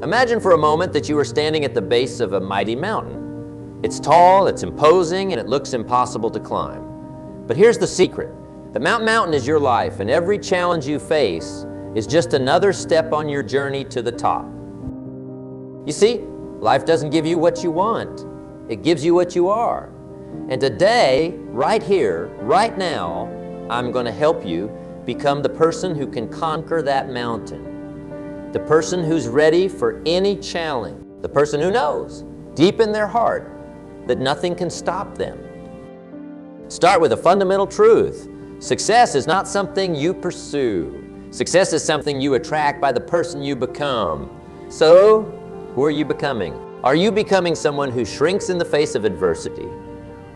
Imagine for a moment that you are standing at the base of a mighty mountain. It's tall, it's imposing, and it looks impossible to climb. But here's the secret. The mountain is your life, and every challenge you face is just another step on your journey to the top. You see, life doesn't give you what you want. It gives you what you are. And today, right here, right now, I'm going to help you become the person who can conquer that mountain. The person who's ready for any challenge. The person who knows, deep in their heart, that nothing can stop them. Start with a fundamental truth. Success is not something you pursue. Success is something you attract by the person you become. So, who are you becoming? Are you becoming someone who shrinks in the face of adversity?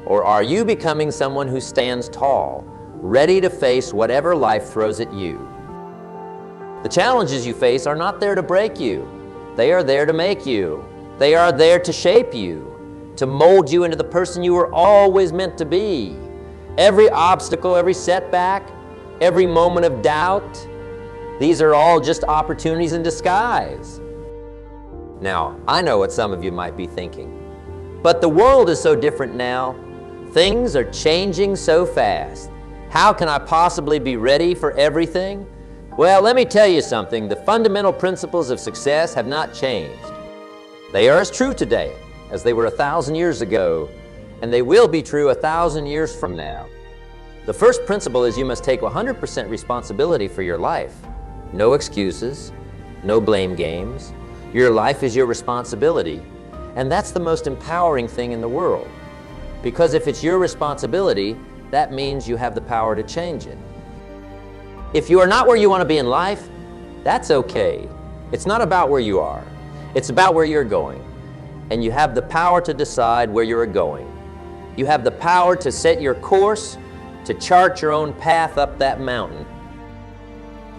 Or are you becoming someone who stands tall, ready to face whatever life throws at you? The challenges you face are not there to break you. They are there to make you. They are there to shape you, to mold you into the person you were always meant to be. Every obstacle, every setback, every moment of doubt, these are all just opportunities in disguise. Now, I know what some of you might be thinking, but the world is so different now. Things are changing so fast. How can I possibly be ready for everything? Well, let me tell you something. The fundamental principles of success have not changed. They are as true today as they were 1,000 years ago, and they will be true 1,000 years from now. The first principle is you must take 100% responsibility for your life. No excuses, no blame games. Your life is your responsibility, and that's the most empowering thing in the world. Because if it's your responsibility, that means you have the power to change it. If you are not where you want to be in life, that's okay. It's not about where you are. It's about where you're going. And you have the power to decide where you're going. You have the power to set your course, to chart your own path up that mountain.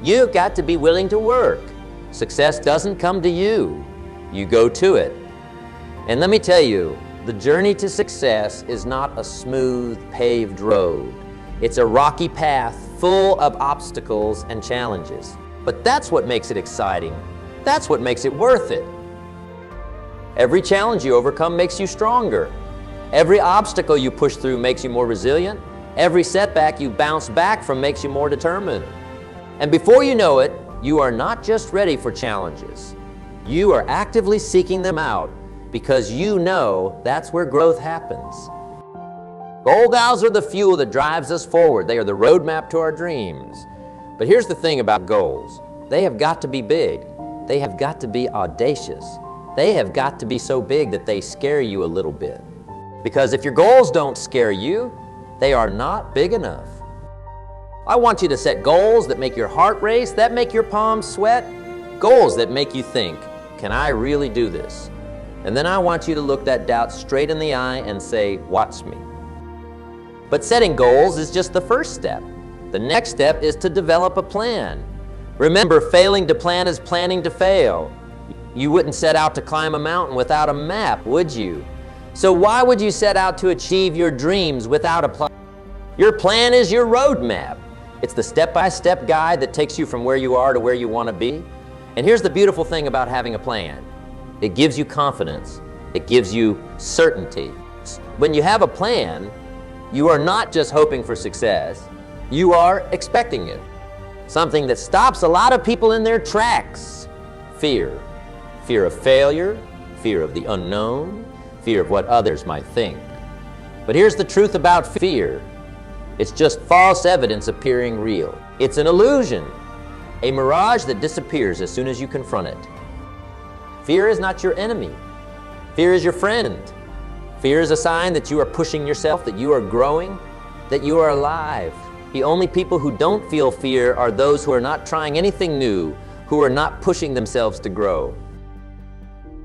You've got to be willing to work. Success doesn't come to you. You go to it. And let me tell you, the journey to success is not a smooth, paved road. It's a rocky path full of obstacles and challenges. But that's what makes it exciting. That's what makes it worth it. Every challenge you overcome makes you stronger. Every obstacle you push through makes you more resilient. Every setback you bounce back from makes you more determined. And before you know it, you are not just ready for challenges. You are actively seeking them out because you know that's where growth happens. Goals are the fuel that drives us forward. They are the roadmap to our dreams. But here's the thing about goals. They have got to be big. They have got to be audacious. They have got to be so big that they scare you a little bit. Because if your goals don't scare you, they are not big enough. I want you to set goals that make your heart race, that make your palms sweat, goals that make you think, can I really do this? And then I want you to look that doubt straight in the eye and say, watch me. But setting goals is just the first step. The next step is to develop a plan. Remember, failing to plan is planning to fail. You wouldn't set out to climb a mountain without a map, would you? So why would you set out to achieve your dreams without a plan? Your plan is your roadmap. It's the step-by-step guide that takes you from where you are to where you want to be. And here's the beautiful thing about having a plan. It gives you confidence. It gives you certainty. When you have a plan, you are not just hoping for success. You are expecting it. Something that stops a lot of people in their tracks. Fear. Fear of failure, fear of the unknown, fear of what others might think. But here's the truth about fear. It's just false evidence appearing real. It's an illusion, a mirage that disappears as soon as you confront it. Fear is not your enemy. Fear is your friend. Fear is a sign that you are pushing yourself, that you are growing, that you are alive. The only people who don't feel fear are those who are not trying anything new, who are not pushing themselves to grow.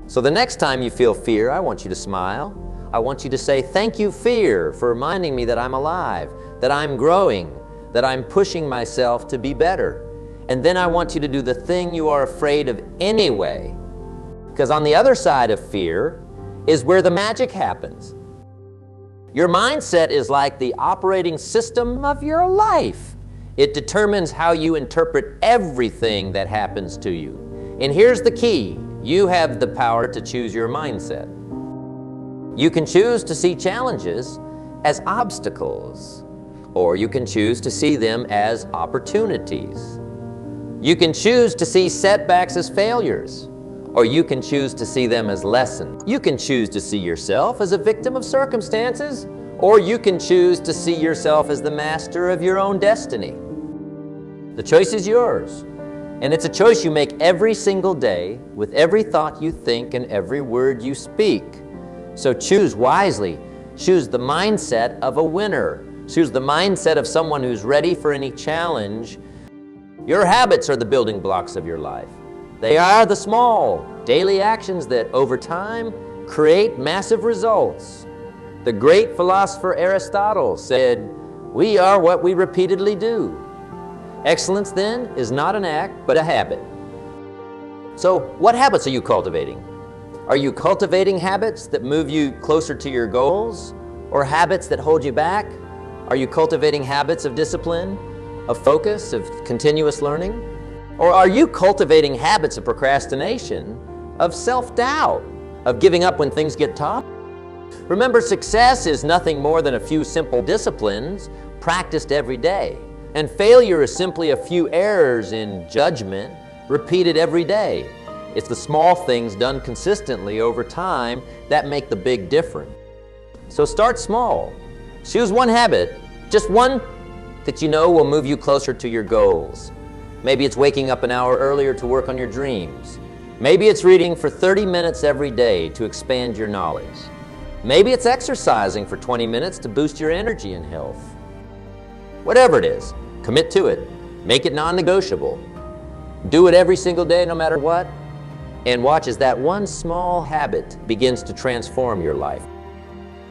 So the next time you feel fear, I want you to smile. I want you to say, thank you, fear, for reminding me that I'm alive, that I'm growing, that I'm pushing myself to be better. And then I want you to do the thing you are afraid of anyway. Because on the other side of fear is where the magic happens. Your mindset is like the operating system of your life. It determines how you interpret everything that happens to you. And here's the key. You have the power to choose your mindset. You can choose to see challenges as obstacles, or you can choose to see them as opportunities. You can choose to see setbacks as failures, or you can choose to see them as lessons. You can choose to see yourself as a victim of circumstances, or you can choose to see yourself as the master of your own destiny. The choice is yours, and it's a choice you make every single day with every thought you think and every word you speak. So choose wisely. Choose the mindset of a winner. Choose the mindset of someone who's ready for any challenge. Your habits are the building blocks of your life. They are the small, daily actions that, over time, create massive results. The great philosopher Aristotle said, "We are what we repeatedly do." Excellence, then, is not an act, but a habit. So, what habits are you cultivating? Are you cultivating habits that move you closer to your goals, or habits that hold you back? Are you cultivating habits of discipline, of focus, of continuous learning? Or are you cultivating habits of procrastination, of self-doubt, of giving up when things get tough? Remember, success is nothing more than a few simple disciplines practiced every day. And failure is simply a few errors in judgment repeated every day. It's the small things done consistently over time that make the big difference. So start small. Choose one habit, just one that you know will move you closer to your goals. Maybe it's waking up an hour earlier to work on your dreams. Maybe it's reading for 30 minutes every day to expand your knowledge. Maybe it's exercising for 20 minutes to boost your energy and health. Whatever it is, commit to it. Make it non-negotiable. Do it every single day, no matter what, and watch as that one small habit begins to transform your life.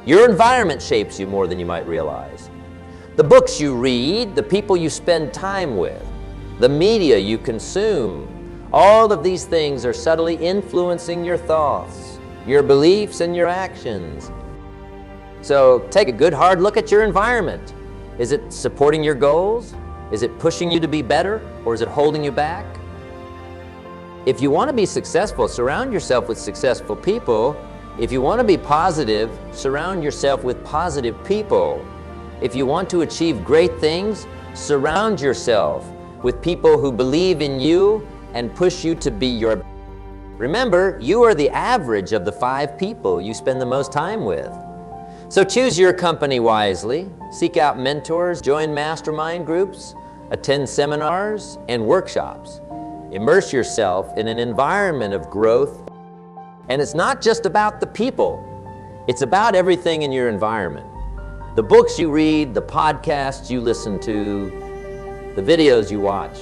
Your environment shapes you more than you might realize. The books you read, the people you spend time with, the media you consume, all of these things are subtly influencing your thoughts, your beliefs, and your actions. So take a good hard look at your environment. Is it supporting your goals? Is it pushing you to be better, or is it holding you back? If you want to be successful, surround yourself with successful people. If you want to be positive, surround yourself with positive people. If you want to achieve great things, surround yourself with people who believe in you and push you to be your. Remember, you are the average of the 5 people you spend the most time with. So choose your company wisely, seek out mentors, join mastermind groups, attend seminars and workshops. Immerse yourself in an environment of growth. And it's not just about the people, it's about everything in your environment. The books you read, the podcasts you listen to, the videos you watch,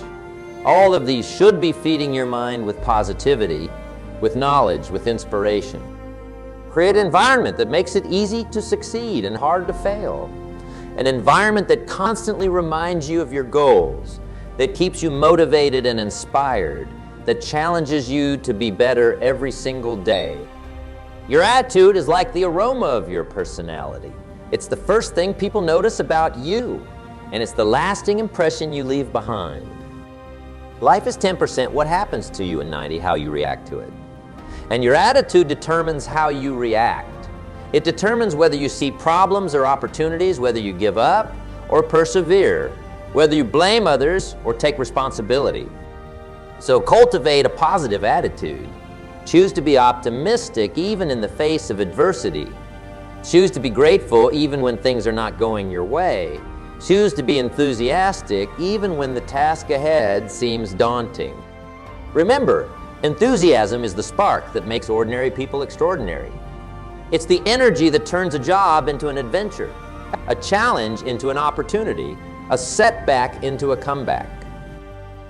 all of these should be feeding your mind with positivity, with knowledge, with inspiration. Create an environment that makes it easy to succeed and hard to fail. An environment that constantly reminds you of your goals, that keeps you motivated and inspired, that challenges you to be better every single day. Your attitude is like the aroma of your personality. It's the first thing people notice about you, and it's the lasting impression you leave behind. Life is 10% what happens to you, and 90% how you react to it. And your attitude determines how you react. It determines whether you see problems or opportunities, whether you give up or persevere, whether you blame others or take responsibility. So cultivate a positive attitude. Choose to be optimistic even in the face of adversity. Choose to be grateful even when things are not going your way. Choose to be enthusiastic even when the task ahead seems daunting. Remember, enthusiasm is the spark that makes ordinary people extraordinary. It's the energy that turns a job into an adventure, a challenge into an opportunity, a setback into a comeback.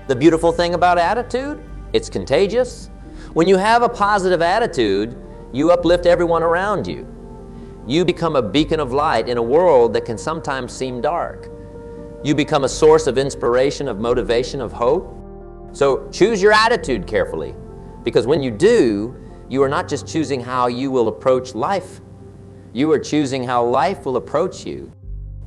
The beautiful thing about attitude, it's contagious. When you have a positive attitude, you uplift everyone around you. You become a beacon of light in a world that can sometimes seem dark. You become a source of inspiration, of motivation, of hope. So choose your attitude carefully, because when you do, you are not just choosing how you will approach life, you are choosing how life will approach you.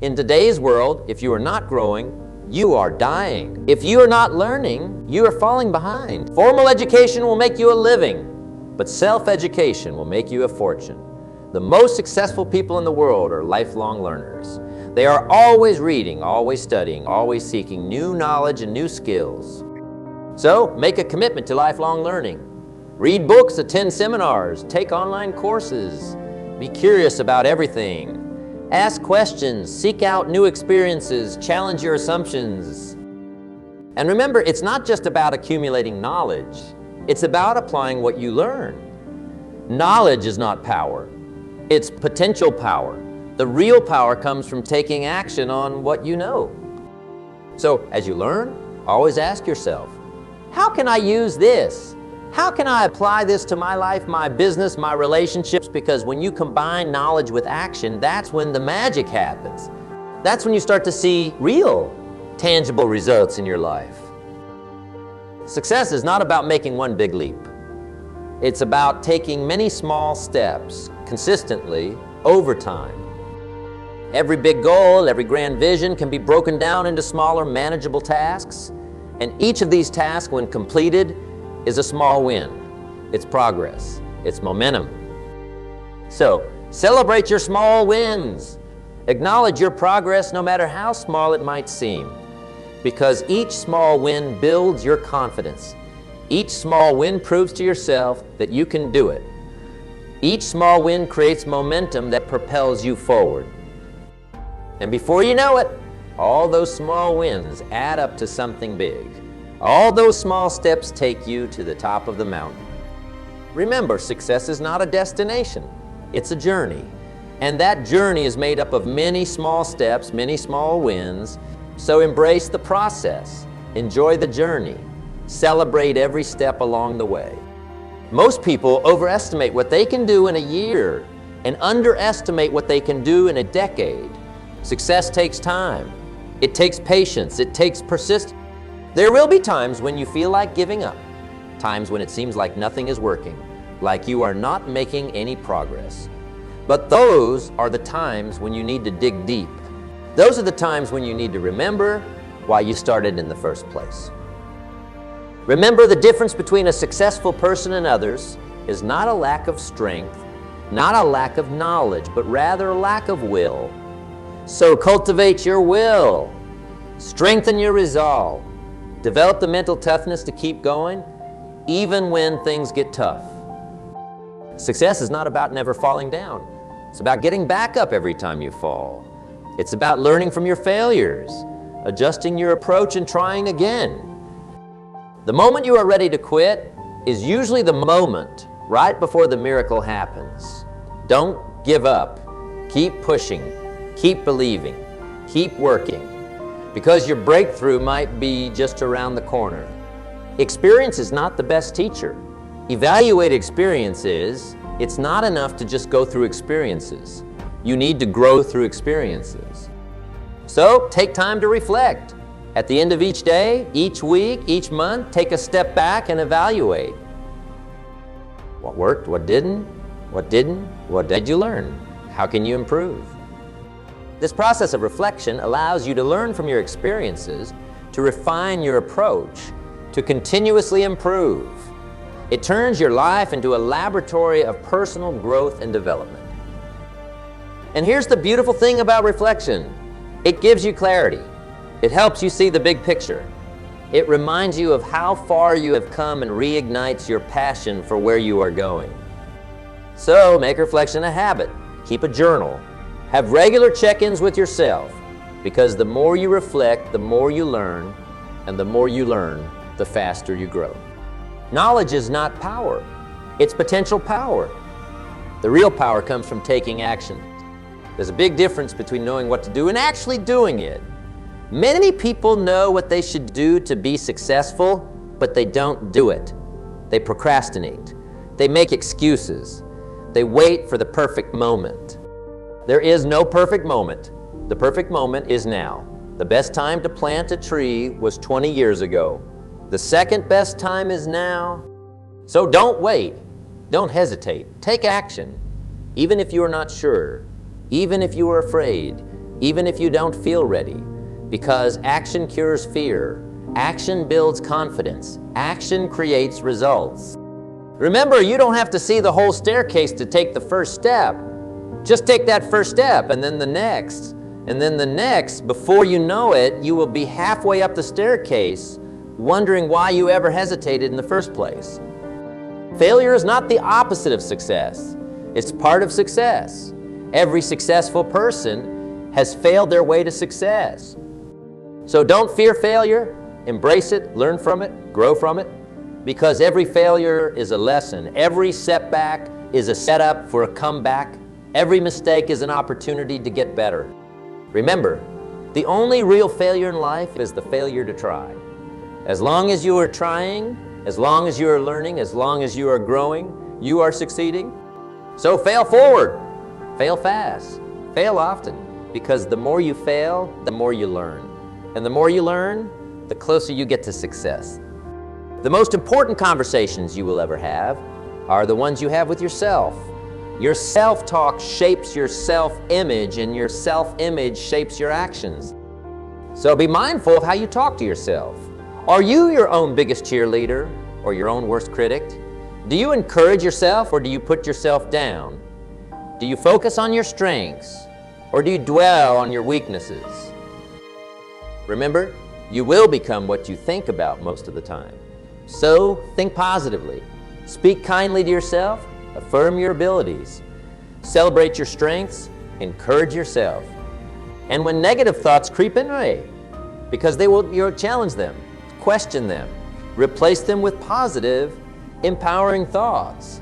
In today's world, if you are not growing, you are dying. If you are not learning, you are falling behind. Formal education will make you a living, but self-education will make you a fortune. The most successful people in the world are lifelong learners. They are always reading, always studying, always seeking new knowledge and new skills. So, make a commitment to lifelong learning. Read books, attend seminars, take online courses. Be curious about everything. Ask questions, seek out new experiences, challenge your assumptions. And remember, it's not just about accumulating knowledge. It's about applying what you learn. Knowledge is not power. It's potential power. The real power comes from taking action on what you know. So, as you learn, always ask yourself, how can I use this? How can I apply this to my life, my business, my relationships? Because when you combine knowledge with action, that's when the magic happens. That's when you start to see real, tangible results in your life. Success is not about making one big leap. It's about taking many small steps consistently over time. Every big goal, every grand vision can be broken down into smaller, manageable tasks. And each of these tasks, when completed, is a small win. It's progress. It's momentum. So, celebrate your small wins. Acknowledge your progress no matter how small it might seem, because each small win builds your confidence. Each small win proves to yourself that you can do it. Each small win creates momentum that propels you forward. And before you know it, all those small wins add up to something big. All those small steps take you to the top of the mountain. Remember, success is not a destination. It's a journey. And that journey is made up of many small steps, many small wins. So embrace the process. Enjoy the journey. Celebrate every step along the way. Most people overestimate what they can do in a year and underestimate what they can do in a decade. Success takes time. It takes patience. It takes persistence. There will be times when you feel like giving up, times when it seems like nothing is working, like you are not making any progress. But those are the times when you need to dig deep. Those are the times when you need to remember why you started in the first place. Remember, the difference between a successful person and others is not a lack of strength, not a lack of knowledge, but rather a lack of will. So cultivate your will, strengthen your resolve, develop the mental toughness to keep going, even when things get tough. Success is not about never falling down. It's about getting back up every time you fall. It's about learning from your failures, adjusting your approach and trying again. The moment you are ready to quit is usually the moment right before the miracle happens. Don't give up. Keep pushing. Keep believing. Keep working. Because your breakthrough might be just around the corner. Experience is not the best teacher. Evaluate experiences. It's not enough to just go through experiences. You need to grow through experiences. So take time to reflect. At the end of each day, each week, each month, take a step back and evaluate. What worked? What didn't? What didn't? What did you learn? How can you improve? This process of reflection allows you to learn from your experiences, to refine your approach, to continuously improve. It turns your life into a laboratory of personal growth and development. And here's the beautiful thing about reflection. It gives you clarity. It helps you see the big picture. It reminds you of how far you have come and reignites your passion for where you are going. So make reflection a habit. Keep a journal. Have regular check-ins with yourself, because the more you reflect, the more you learn, and the more you learn, the faster you grow. Knowledge is not power. It's potential power. The real power comes from taking action. There's a big difference between knowing what to do and actually doing it. Many people know what they should do to be successful, but they don't do it. They procrastinate. They make excuses. They wait for the perfect moment. There is no perfect moment. The perfect moment is now. The best time to plant a tree was 20 years ago. The second best time is now. So don't wait. Don't hesitate. Take action. Even if you are not sure. Even if you are afraid. Even if you don't feel ready. Because action cures fear. Action builds confidence. Action creates results. Remember, you don't have to see the whole staircase to take the first step. Just take that first step, and then the next, and then the next. Before you know it, you will be halfway up the staircase, wondering why you ever hesitated in the first place. Failure is not the opposite of success. It's part of success. Every successful person has failed their way to success. So don't fear failure. Embrace it, learn from it, grow from it, because every failure is a lesson. Every setback is a setup for a comeback. Every mistake is an opportunity to get better. Remember, the only real failure in life is the failure to try. As long as you are trying, as long as you are learning, as long as you are growing, you are succeeding. So fail forward, fail fast, fail often, because the more you fail, the more you learn. And the more you learn, the closer you get to success. The most important conversations you will ever have are the ones you have with yourself. Your self-talk shapes your self-image, and your self-image shapes your actions. So be mindful of how you talk to yourself. Are you your own biggest cheerleader or your own worst critic? Do you encourage yourself or do you put yourself down? Do you focus on your strengths or do you dwell on your weaknesses? Remember, you will become what you think about most of the time. So think positively. Speak kindly to yourself. Affirm your abilities. Celebrate your strengths. Encourage yourself. And when negative thoughts creep in, because you'll challenge them, question them, replace them with positive, empowering thoughts.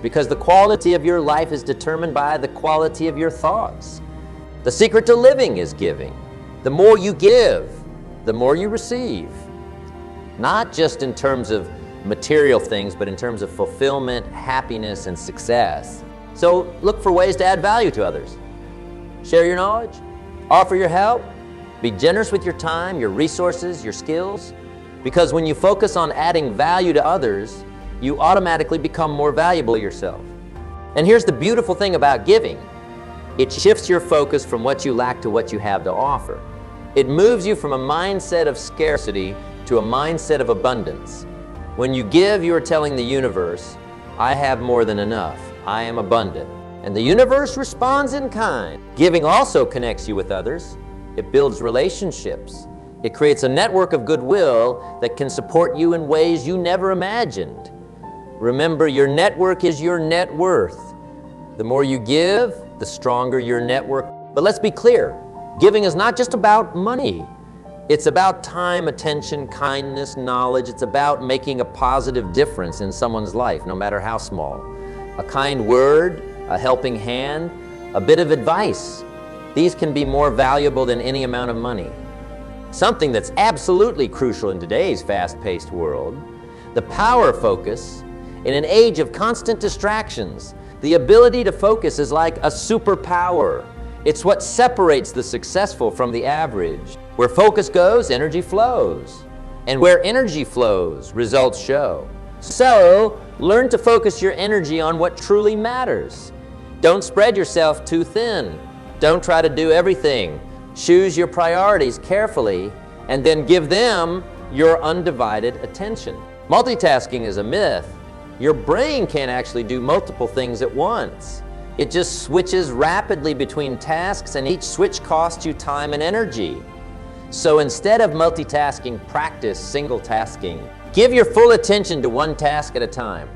Because the quality of your life is determined by the quality of your thoughts. The secret to living is giving. The more you give, the more you receive. Not just in terms of material things, but in terms of fulfillment, happiness, and success. So look for ways to add value to others. Share your knowledge, offer your help, be generous with your time, your resources, your skills, because when you focus on adding value to others, you automatically become more valuable yourself. And here's the beautiful thing about giving. It shifts your focus from what you lack to what you have to offer. It moves you from a mindset of scarcity to a mindset of abundance. When you give, you are telling the universe, I have more than enough. I am abundant. And the universe responds in kind. Giving also connects you with others. It builds relationships. It creates a network of goodwill that can support you in ways you never imagined. Remember, your network is your net worth. The more you give, the stronger your network. But let's be clear. Giving is not just about money. It's about time, attention, kindness, knowledge. It's about making a positive difference in someone's life, no matter how small. A kind word, a helping hand, a bit of advice. These can be more valuable than any amount of money. Something that's absolutely crucial in today's fast-paced world, the power focus. In an age of constant distractions, the ability to focus is like a superpower. It's what separates the successful from the average. Where focus goes, energy flows. And where energy flows, results show. So, learn to focus your energy on what truly matters. Don't spread yourself too thin. Don't try to do everything. Choose your priorities carefully and then give them your undivided attention. Multitasking is a myth. Your brain can't actually do multiple things at once. It just switches rapidly between tasks, and each switch costs you time and energy. So instead of multitasking, practice single tasking. Give your full attention to one task at a time.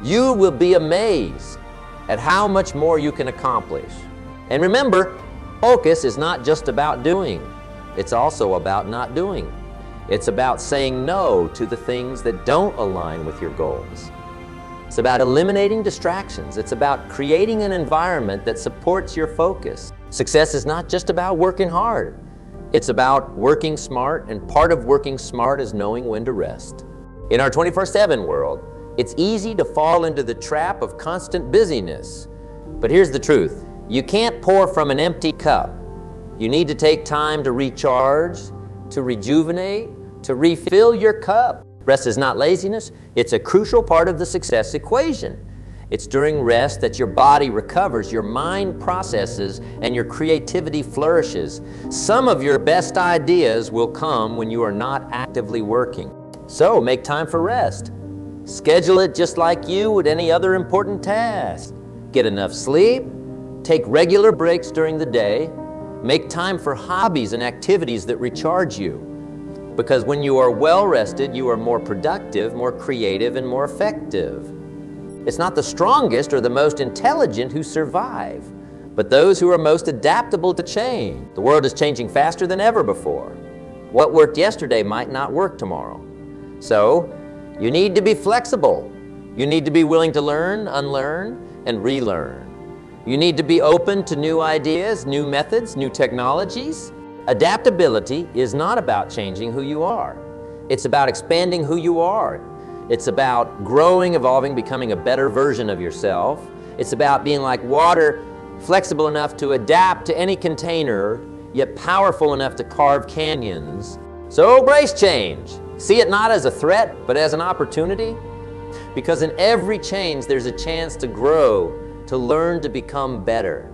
You will be amazed at how much more you can accomplish. And remember, focus is not just about doing. It's also about not doing. It's about saying no to the things that don't align with your goals. It's about eliminating distractions. It's about creating an environment that supports your focus. Success is not just about working hard. It's about working smart, and part of working smart is knowing when to rest. In our 24/7 world, it's easy to fall into the trap of constant busyness. But here's the truth. You can't pour from an empty cup. You need to take time to recharge, to rejuvenate, to refill your cup. Rest is not laziness. It's a crucial part of the success equation. It's during rest that your body recovers, your mind processes, and your creativity flourishes. Some of your best ideas will come when you are not actively working. So make time for rest. Schedule it just like you would any other important task. Get enough sleep, take regular breaks during the day, make time for hobbies and activities that recharge you. Because when you are well rested, you are more productive, more creative, and more effective. It's not the strongest or the most intelligent who survive, but those who are most adaptable to change. The world is changing faster than ever before. What worked yesterday might not work tomorrow. So, you need to be flexible. You need to be willing to learn, unlearn, and relearn. You need to be open to new ideas, new methods, new technologies. Adaptability is not about changing who you are. It's about expanding who you are. It's about growing, evolving, becoming a better version of yourself. It's about being like water, flexible enough to adapt to any container, yet powerful enough to carve canyons. So embrace change. See it not as a threat, but as an opportunity. Because in every change, there's a chance to grow, to learn, to become better.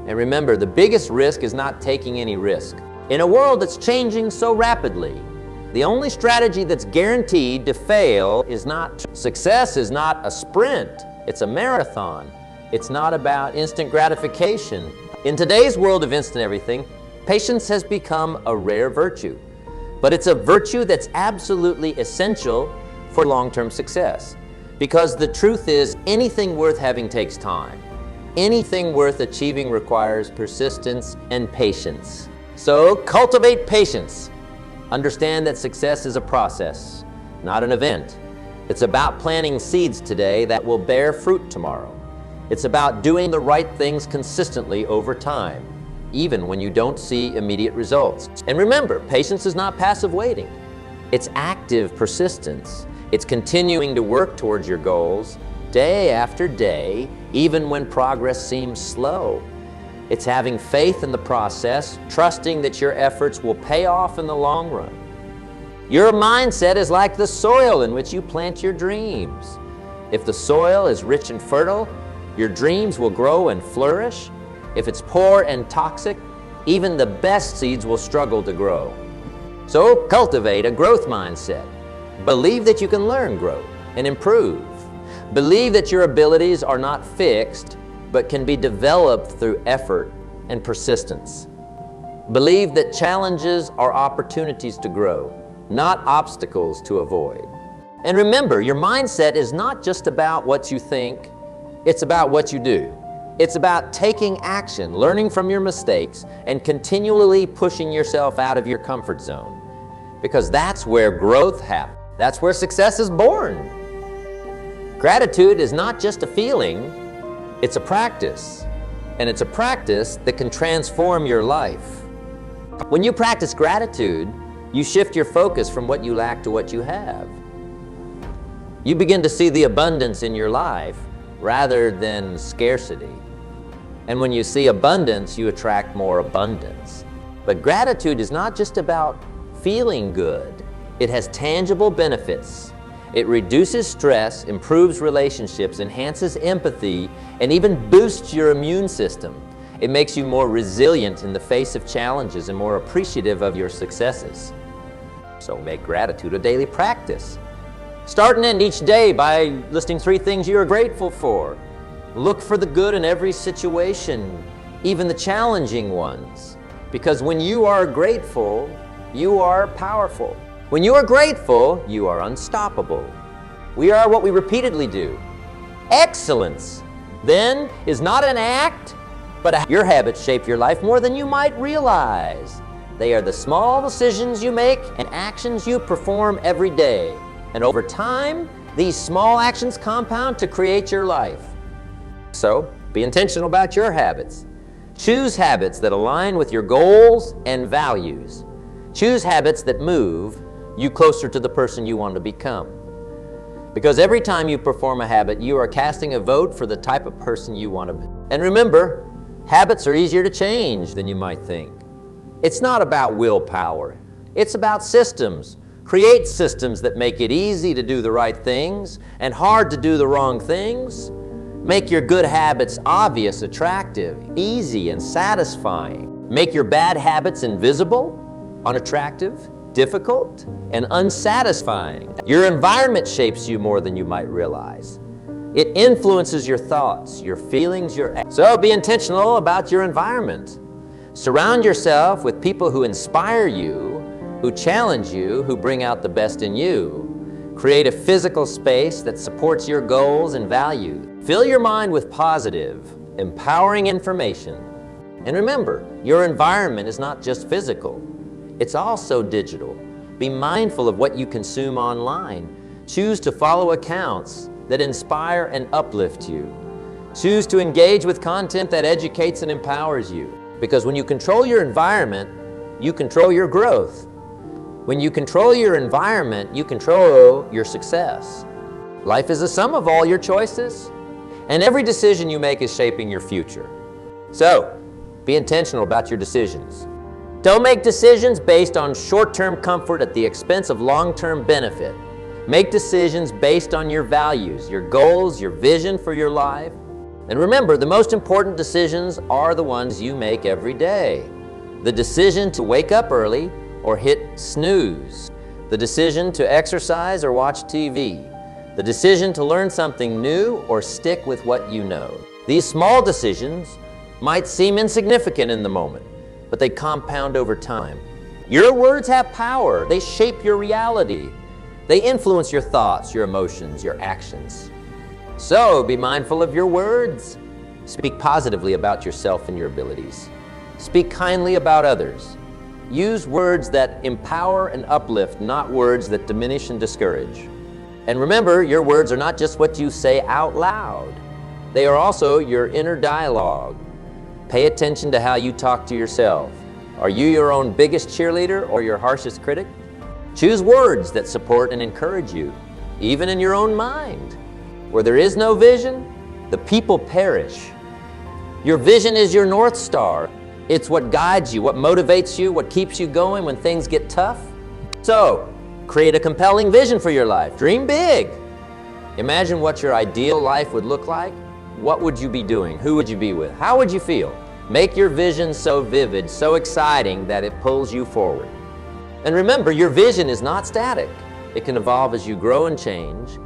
And remember, the biggest risk is not taking any risk. In a world that's changing so rapidly, the only strategy that's guaranteed to fail is not success is not a sprint, it's a marathon. It's not about instant gratification. In today's world of instant everything, patience has become a rare virtue. But it's a virtue that's absolutely essential for long-term success. Because the truth is, anything worth having takes time. Anything worth achieving requires persistence and patience. So cultivate patience. Understand that success is a process, not an event. It's about planting seeds today that will bear fruit tomorrow. It's about doing the right things consistently over time, even when you don't see immediate results. And remember, patience is not passive waiting. It's active persistence. It's continuing to work towards your goals day after day, even when progress seems slow. It's having faith in the process, trusting that your efforts will pay off in the long run. Your mindset is like the soil in which you plant your dreams. If the soil is rich and fertile, your dreams will grow and flourish. If it's poor and toxic, even the best seeds will struggle to grow. So cultivate a growth mindset. Believe that you can learn, grow, and improve. Believe that your abilities are not fixed, but can be developed through effort and persistence. Believe that challenges are opportunities to grow, not obstacles to avoid. And remember, your mindset is not just about what you think, it's about what you do. It's about taking action, learning from your mistakes, and continually pushing yourself out of your comfort zone. Because that's where growth happens. That's where success is born. Gratitude is not just a feeling, it's a practice. And it's a practice that can transform your life. When you practice gratitude, you shift your focus from what you lack to what you have. You begin to see the abundance in your life rather than scarcity. And when you see abundance, you attract more abundance. But gratitude is not just about feeling good. It has tangible benefits. It reduces stress, improves relationships, enhances empathy, and even boosts your immune system. It makes you more resilient in the face of challenges and more appreciative of your successes. So make gratitude a daily practice. Start and end each day by listing 3 things you are grateful for. Look for the good in every situation, even the challenging ones. Because when you are grateful, you are powerful. When you are grateful, you are unstoppable. We are what we repeatedly do. Excellence, then, is not an act, but your habits shape your life more than you might realize. They are the small decisions you make and actions you perform every day. And over time, these small actions compound to create your life. So, be intentional about your habits. Choose habits that align with your goals and values. Choose habits that move you closer to the person you want to become. Because every time you perform a habit, you are casting a vote for the type of person you want to be. And remember, habits are easier to change than you might think. It's not about willpower. It's about systems. Create systems that make it easy to do the right things and hard to do the wrong things. Make your good habits obvious, attractive, easy, and satisfying. Make your bad habits invisible, unattractive, difficult, and unsatisfying. Your environment shapes you more than you might realize. It influences your thoughts, your feelings, your actions. So be intentional about your environment. Surround yourself with people who inspire you, who challenge you, who bring out the best in you. Create a physical space that supports your goals and values. Fill your mind with positive, empowering information. And remember, your environment is not just physical, it's also digital. Be mindful of what you consume online. Choose to follow accounts that inspire and uplift you. Choose to engage with content that educates and empowers you. Because when you control your environment, you control your growth. When you control your environment, you control your success. Life is a sum of all your choices, and every decision you make is shaping your future. So, be intentional about your decisions. Don't make decisions based on short-term comfort at the expense of long-term benefit. Make decisions based on your values, your goals, your vision for your life. And remember, the most important decisions are the ones you make every day. The decision to wake up early or hit snooze. The decision to exercise or watch TV. The decision to learn something new or stick with what you know. These small decisions might seem insignificant in the moment, but they compound over time. Your words have power. They shape your reality. They influence your thoughts, your emotions, your actions. So be mindful of your words. Speak positively about yourself and your abilities. Speak kindly about others. Use words that empower and uplift, not words that diminish and discourage. And remember, your words are not just what you say out loud. They are also your inner dialogue. Pay attention to how you talk to yourself. Are you your own biggest cheerleader or your harshest critic? Choose words that support and encourage you, even in your own mind. Where there is no vision, the people perish. Your vision is your North Star. It's what guides you, what motivates you, what keeps you going when things get tough. So, create a compelling vision for your life. Dream big. Imagine what your ideal life would look like. What would you be doing? Who would you be with? How would you feel? Make your vision so vivid, so exciting that it pulls you forward. And remember, your vision is not static. It can evolve as you grow and change.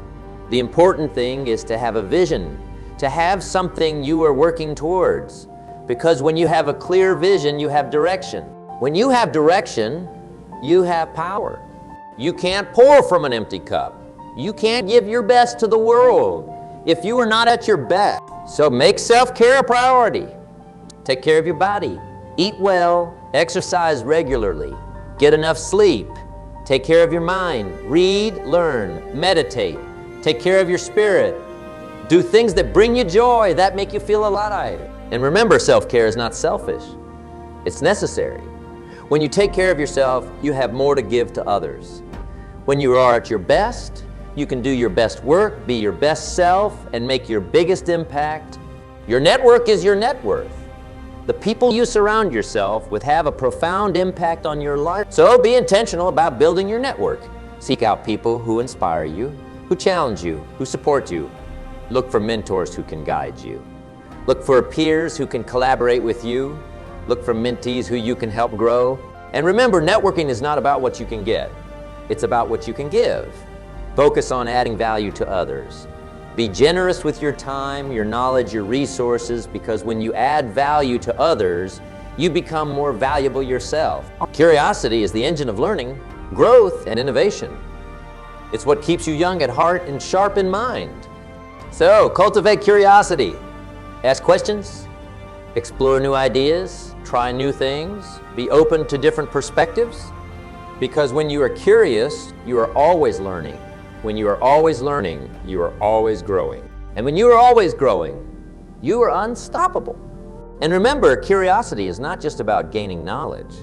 The important thing is to have a vision, to have something you are working towards. Because when you have a clear vision, you have direction. When you have direction, you have power. You can't pour from an empty cup. You can't give your best to the world if you are not at your best. So make self-care a priority. Take care of your body. Eat well, exercise regularly, get enough sleep, take care of your mind, read, learn, meditate, take care of your spirit, do things that bring you joy, that make you feel alive. And remember, self-care is not selfish. It's necessary. When you take care of yourself, you have more to give to others. When you are at your best, you can do your best work, be your best self, and make your biggest impact. Your network is your net worth. The people you surround yourself with have a profound impact on your life. So be intentional about building your network. Seek out people who inspire you, who challenge you, who support you. Look for mentors who can guide you. Look for peers who can collaborate with you. Look for mentees who you can help grow. And remember, networking is not about what you can get. It's about what you can give. Focus on adding value to others. Be generous with your time, your knowledge, your resources, because when you add value to others, you become more valuable yourself. Curiosity is the engine of learning, growth, and innovation. It's what keeps you young at heart and sharp in mind. So, cultivate curiosity. Ask questions, explore new ideas, try new things, be open to different perspectives. Because when you are curious, you are always learning. When you are always learning, you are always growing. And when you are always growing, you are unstoppable. And remember, curiosity is not just about gaining knowledge.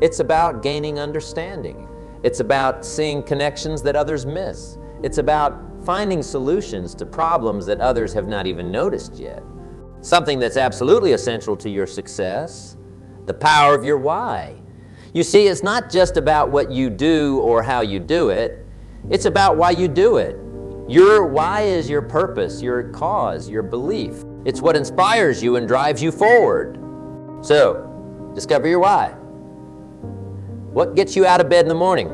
It's about gaining understanding. It's about seeing connections that others miss. It's about finding solutions to problems that others have not even noticed yet. Something that's absolutely essential to your success, the power of your why. You see, it's not just about what you do or how you do it. It's about why you do it. Your why is your purpose, your cause, your belief. It's what inspires you and drives you forward. So, discover your why. What gets you out of bed in the morning?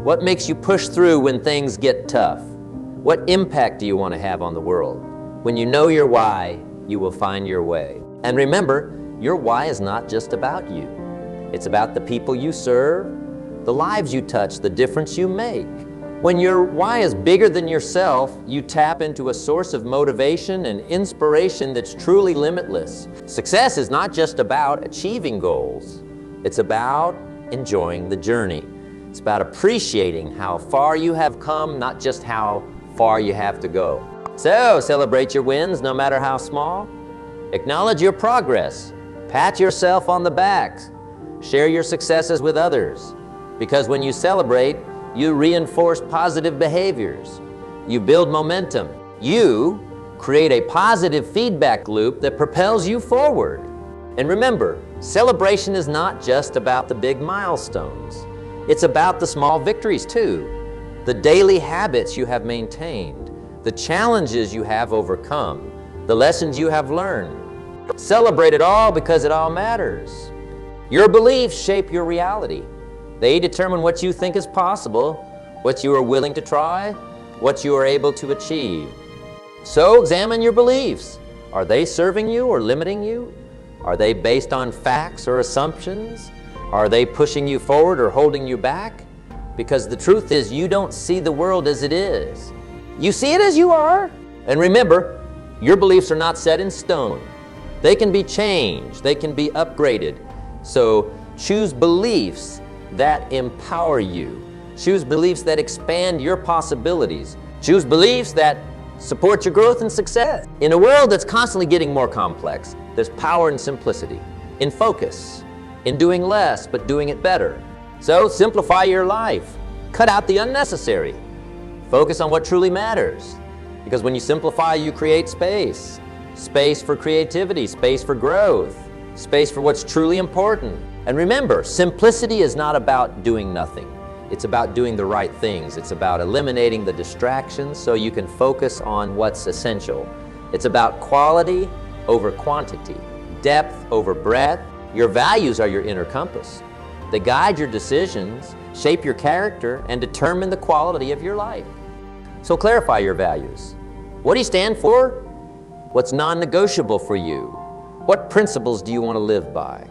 What makes you push through when things get tough? What impact do you want to have on the world? When you know your why, you will find your way. And remember, your why is not just about you. It's about the people you serve, the lives you touch, the difference you make. When your why is bigger than yourself, you tap into a source of motivation and inspiration that's truly limitless. Success is not just about achieving goals. It's about enjoying the journey. It's about appreciating how far you have come, not just how far you have to go. So, celebrate your wins, no matter how small. Acknowledge your progress. Pat yourself on the back. Share your successes with others. Because when you celebrate, you reinforce positive behaviors. You build momentum. You create a positive feedback loop that propels you forward. And remember, celebration is not just about the big milestones. It's about the small victories too. The daily habits you have maintained, the challenges you have overcome, the lessons you have learned. Celebrate it all because it all matters. Your beliefs shape your reality. They determine what you think is possible, what you are willing to try, what you are able to achieve. So examine your beliefs. Are they serving you or limiting you? Are they based on facts or assumptions? Are they pushing you forward or holding you back? Because the truth is, you don't see the world as it is. You see it as you are. And remember, your beliefs are not set in stone. They can be changed. They can be upgraded. So choose beliefs that empower you. Choose beliefs that expand your possibilities. Choose beliefs that support your growth and success. In a world that's constantly getting more complex, there's power in simplicity, in focus, in doing less but doing it better. So simplify your life. Cut out the unnecessary. Focus on what truly matters. Because when you simplify, you create space. Space for creativity, space for growth, space for what's truly important. And remember, simplicity is not about doing nothing. It's about doing the right things. It's about eliminating the distractions so you can focus on what's essential. It's about quality over quantity, depth over breadth. Your values are your inner compass. They guide your decisions, shape your character, and determine the quality of your life. So clarify your values. What do you stand for? What's non-negotiable for you? What principles do you want to live by?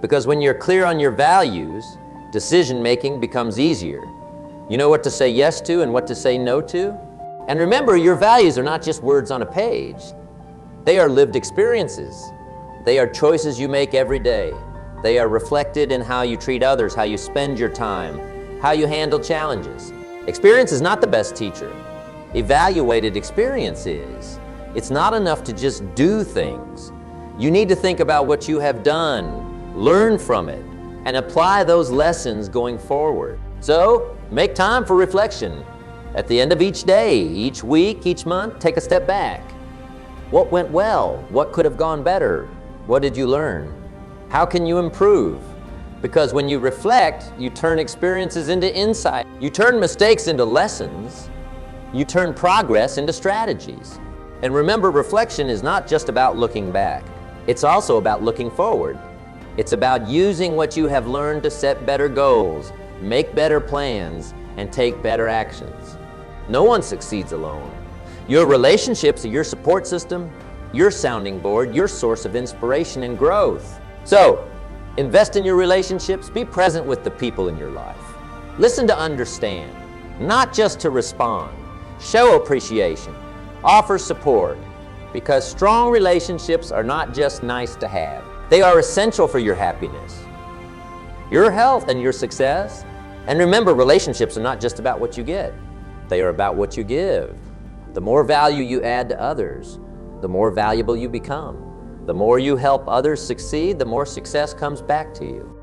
Because when you're clear on your values, decision-making becomes easier. You know what to say yes to and what to say no to. And remember, your values are not just words on a page. They are lived experiences. They are choices you make every day. They are reflected in how you treat others, how you spend your time, how you handle challenges. Experience is not the best teacher. Evaluated experience is. It's not enough to just do things. You need to think about what you have done, learn from it, and apply those lessons going forward. So, make time for reflection. At the end of each day, each week, each month, take a step back. What went well? What could have gone better? What did you learn? How can you improve? Because when you reflect, you turn experiences into insight. You turn mistakes into lessons. You turn progress into strategies. And remember, reflection is not just about looking back. It's also about looking forward. It's about using what you have learned to set better goals, make better plans, and take better actions. No one succeeds alone. Your relationships are your support system, your sounding board, your source of inspiration and growth. So, invest in your relationships, be present with the people in your life. Listen to understand, not just to respond. Show appreciation, offer support, because strong relationships are not just nice to have. They are essential for your happiness, your health, and your success. And remember, relationships are not just about what you get. They are about what you give. The more value you add to others, the more valuable you become. The more you help others succeed, the more success comes back to you.